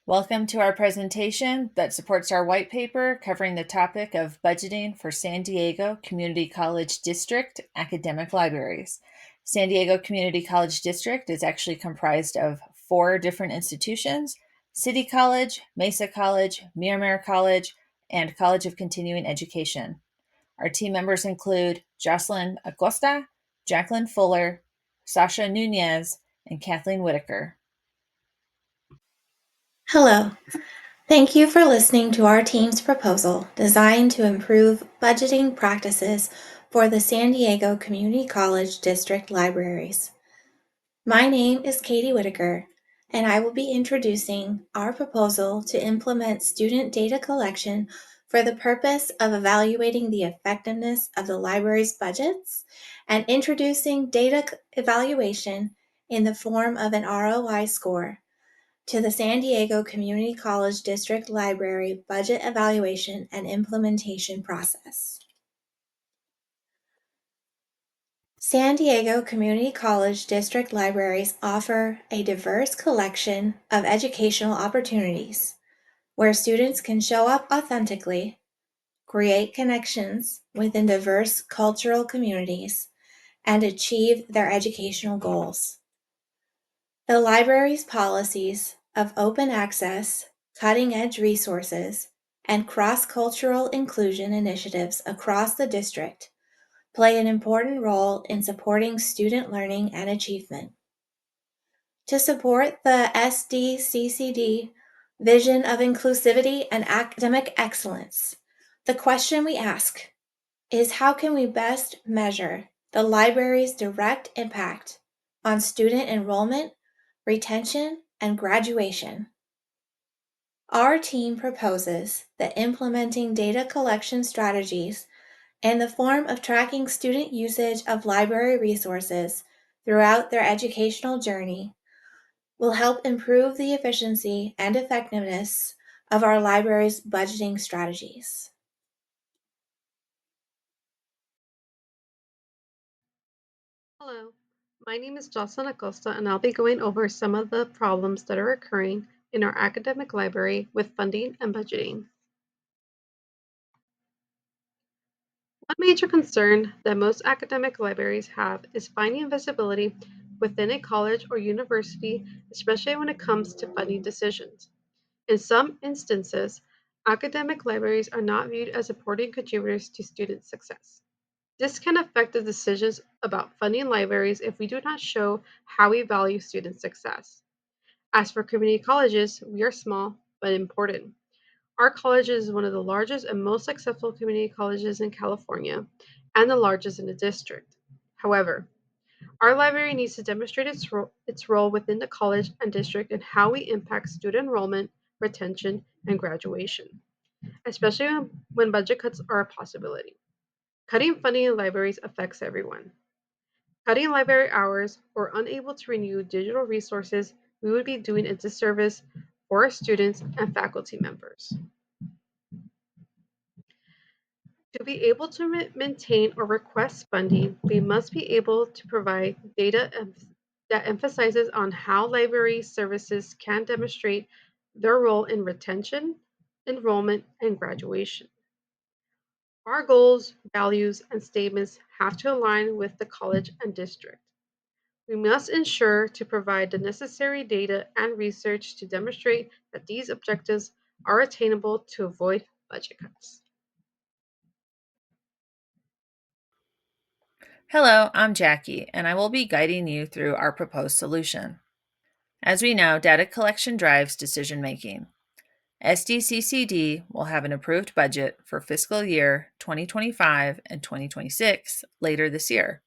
Welcome to our presentation that supports our white paper covering the topic of budgeting for San Diego Community College District academic libraries. San Diego Community College District is actually comprised of 4 different institutions: City College, Mesa College, Miramar College, and College of Continuing Education. Our team members include Jocelyn Acosta, Jacqueline Fuller, Sasha Nunez, and Kathleen Whitaker. Hello. Thank you for listening to our team's proposal designed to improve budgeting practices for the San Diego Community College District libraries. My name is Katie Whitaker, and I will be introducing our proposal to implement student data collection for the purpose of evaluating the effectiveness of the library's budgets and introducing data evaluation in the form of an ROI score to the San Diego Community College District Library budget evaluation and implementation process. San Diego Community College District libraries offer a diverse collection of educational opportunities where students can show up authentically, create connections within diverse cultural communities, and achieve their educational goals. The library's policies of open access, cutting-edge resources, and cross-cultural inclusion initiatives across the district play an important role in supporting student learning and achievement. To support the SDCCD vision of inclusivity and academic excellence, the question we ask is, how can we best measure the library's direct impact on student enrollment, retention, and graduation? Our team proposes that implementing data collection strategies in the form of tracking student usage of library resources throughout their educational journey will help improve the efficiency and effectiveness of our library's budgeting strategies. Hello, my name is Jocelyn Acosta, and I'll be going over some of the problems that are occurring in our academic library with funding and budgeting. One major concern that most academic libraries have is finding visibility within a college or university, especially when it comes to funding decisions. In some instances, academic libraries are not viewed as important contributors to student success. This can affect the decisions about funding libraries if we do not show how we value student success. As for community colleges, we are small but important. Our college is one of the largest and most successful community colleges in California and the largest in the district. However, our library needs to demonstrate its role within the college and district and how we impact student enrollment, retention, and graduation, especially when budget cuts are a possibility. Cutting funding in libraries affects everyone. Cutting library hours or unable to renew digital resources, we would be doing a disservice for our students and faculty members. To be able to maintain or request funding, we must be able to provide data that emphasizes on how library services can demonstrate their role in retention, enrollment, and graduation. Our goals, values, and statements have to align with the college and district. We must ensure to provide the necessary data and research to demonstrate that these objectives are attainable to avoid budget cuts. Hello, I'm Jackie, and I will be guiding you through our proposed solution. As we know, data collection drives decision making. SDCCD will have an approved budget for fiscal year 2025 and 2026 later this year,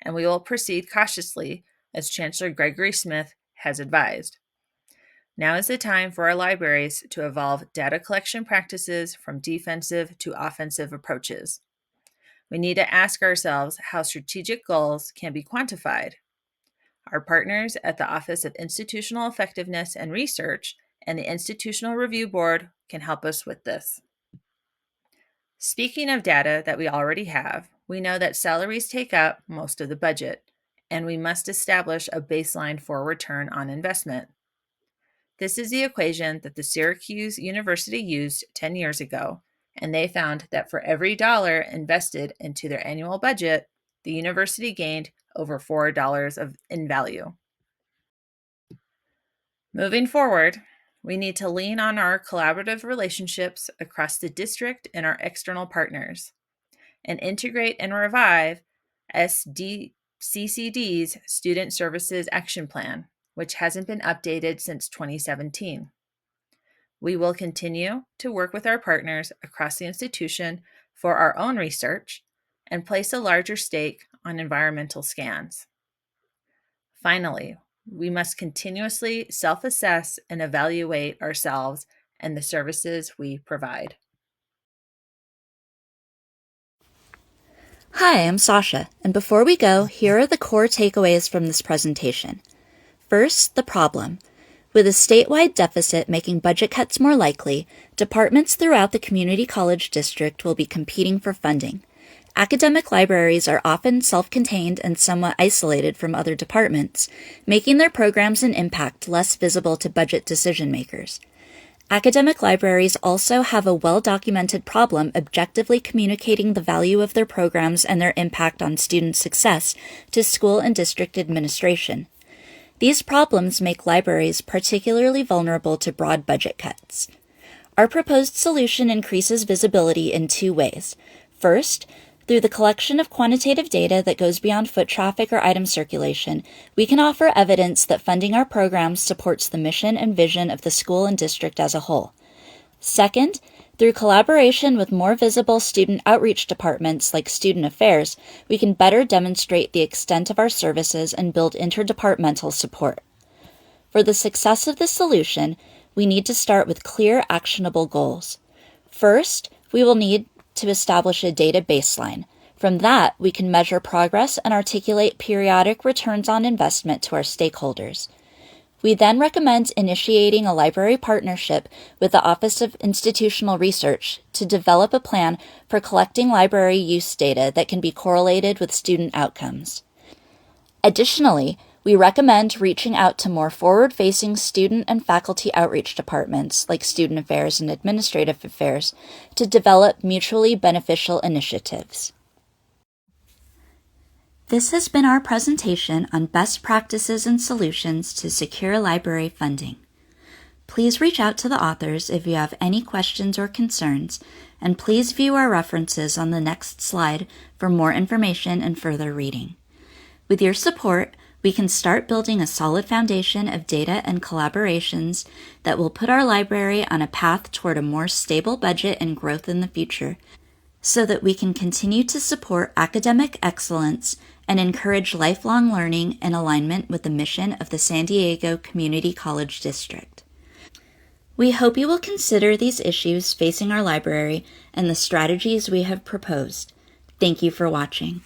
and we will proceed cautiously as Chancellor Gregory Smith has advised. Now is the time for our libraries to evolve data collection practices from defensive to offensive approaches. We need to ask ourselves how strategic goals can be quantified. Our partners at the Office of Institutional Effectiveness and Research and the Institutional Review Board can help us with this. Speaking of data that we already have, we know that salaries take up most of the budget, and we must establish a baseline for return on investment. This is the equation that the Syracuse University used 10 years ago, and they found that for every dollar invested into their annual budget, the university gained over $4 in value. Moving forward, we need to lean on our collaborative relationships across the district and our external partners, and integrate and revive SDCCD's Student Services Action Plan, which hasn't been updated since 2017. We will continue to work with our partners across the institution for our own research and place a larger stake on environmental scans. Finally, we must continuously self-assess and evaluate ourselves and the services we provide. Hi, I'm Sasha, and before we go, here are the core takeaways from this presentation. First, the problem. With a statewide deficit making budget cuts more likely, departments throughout the community college district will be competing for funding. Academic libraries are often self-contained and somewhat isolated from other departments, making their programs and impact less visible to budget decision makers. Academic libraries also have a well-documented problem objectively communicating the value of their programs and their impact on student success to school and district administration. These problems make libraries particularly vulnerable to broad budget cuts. Our proposed solution increases visibility in two ways. First, through the collection of quantitative data that goes beyond foot traffic or item circulation, we can offer evidence that funding our programs supports the mission and vision of the school and district as a whole. Second, through collaboration with more visible student outreach departments like Student Affairs, we can better demonstrate the extent of our services and build interdepartmental support. For the success of this solution, we need to start with clear, actionable goals. First, we will need to establish a data baseline. From that, we can measure progress and articulate periodic returns on investment to our stakeholders. We then recommend initiating a library partnership with the Office of Institutional Research to develop a plan for collecting library use data that can be correlated with student outcomes. Additionally, we recommend reaching out to more forward-facing student and faculty outreach departments like Student Affairs and Administrative Affairs to develop mutually beneficial initiatives. This has been our presentation on best practices and solutions to secure library funding. Please reach out to the authors if you have any questions or concerns, and please view our references on the next slide for more information and further reading. With your support, we can start building a solid foundation of data and collaborations that will put our library on a path toward a more stable budget and growth in the future, so that we can continue to support academic excellence and encourage lifelong learning in alignment with the mission of the San Diego Community College District. We hope you will consider these issues facing our library and the strategies we have proposed. Thank you for watching.